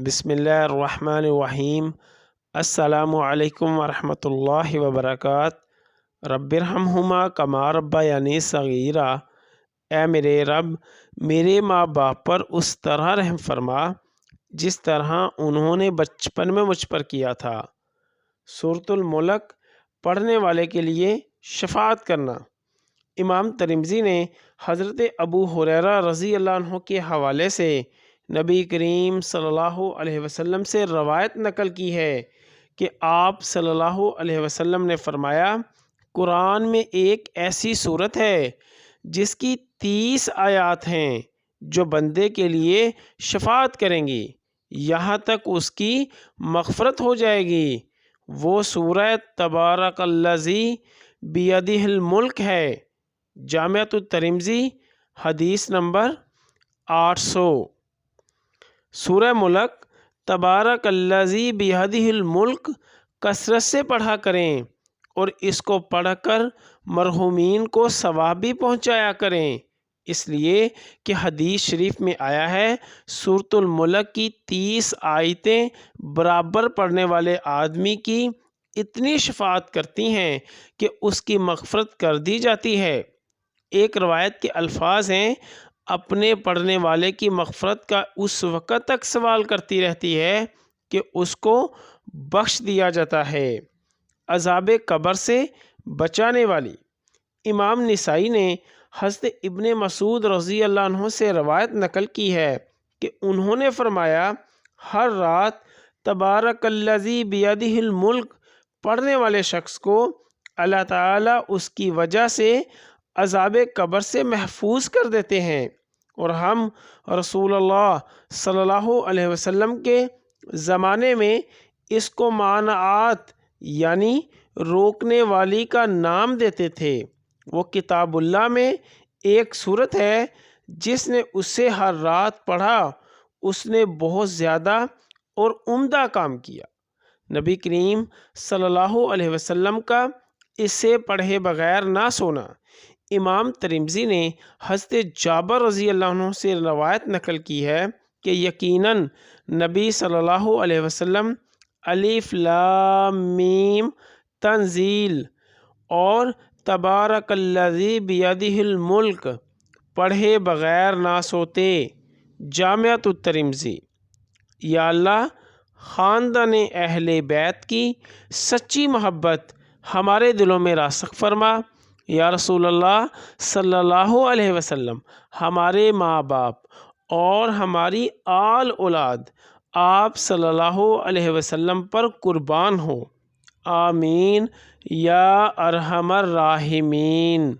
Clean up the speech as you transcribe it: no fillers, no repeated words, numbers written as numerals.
بسم اللہ الرحمن الرحیم۔ السلام علیکم ورحمۃ اللہ وبرکاتہ۔ رب ارحمہما کما ربیانی صغیرا۔ اے میرے رب، میرے ماں باپ پر اس طرح رحم فرما جس طرح انہوں نے بچپن میں مجھ پر کیا تھا۔ سورۃ الملک پڑھنے والے کے لیے شفاعت کرنا۔ امام ترمذی نے حضرت ابو ہریرہ رضی اللہ عنہ کے حوالے سے نبی کریم صلی اللہ علیہ وسلم سے روایت نقل کی ہے کہ آپ صلی اللہ علیہ وسلم نے فرمایا، قرآن میں ایک ایسی صورت ہے جس کی 30 آیات ہیں جو بندے کے لیے شفاعت کریں گی یہاں تک اس کی مغفرت ہو جائے گی۔ وہ سورہ تبارک الذی بیدہ الملک ہے۔ جامعۃ الترمذی حدیث نمبر 800۔ سورہ ملک تبارک الذی بیدہ الملک کثرت سے پڑھا کریں اور اس کو پڑھ کر مرحومین کو ثواب بھی پہنچایا کریں، اس لیے کہ حدیث شریف میں آیا ہے سورۃ الملک کی 30 آیتیں برابر پڑھنے والے آدمی کی اتنی شفاعت کرتی ہیں کہ اس کی مغفرت کر دی جاتی ہے۔ ایک روایت کے الفاظ ہیں، اپنے پڑھنے والے کی مغفرت کا اس وقت تک سوال کرتی رہتی ہے کہ اس کو بخش دیا جاتا ہے۔ عذاب قبر سے بچانے والی۔ امام نسائی نے حضرت ابن مسعود رضی اللہ عنہ سے روایت نقل کی ہے کہ انہوں نے فرمایا، ہر رات تبارک الذی بیدہ الملک پڑھنے والے شخص کو اللہ تعالیٰ اس کی وجہ سے عذاب قبر سے محفوظ کر دیتے ہیں، اور ہم رسول اللہ صلی اللہ علیہ وسلم کے زمانے میں اس کو مانعات یعنی روکنے والی کا نام دیتے تھے۔ وہ کتاب اللہ میں ایک صورت ہے جس نے اسے ہر رات پڑھا اس نے بہت زیادہ اور عمدہ کام کیا۔ نبی کریم صلی اللہ علیہ وسلم کا اسے پڑھے بغیر نہ سونا۔ امام ترمذی نے حضرت جابر رضی اللہ عنہ سے روایت نقل کی ہے کہ یقیناً نبی صلی اللہ علیہ وسلم الف لام میم تنزیل اور تبارک الذی بیدہ الملک پڑھے بغیر نہ سوتے۔ جامعۃ الترمذی۔ یا اللہ، خاندان اہل بیت کی سچی محبت ہمارے دلوں میں راسخ فرما۔ یا رسول اللہ صلی اللہ علیہ وسلم، ہمارے ماں باپ اور ہماری آل اولاد آپ صلی اللہ علیہ وسلم پر قربان ہو۔ آمین یا ارحم الراحمین۔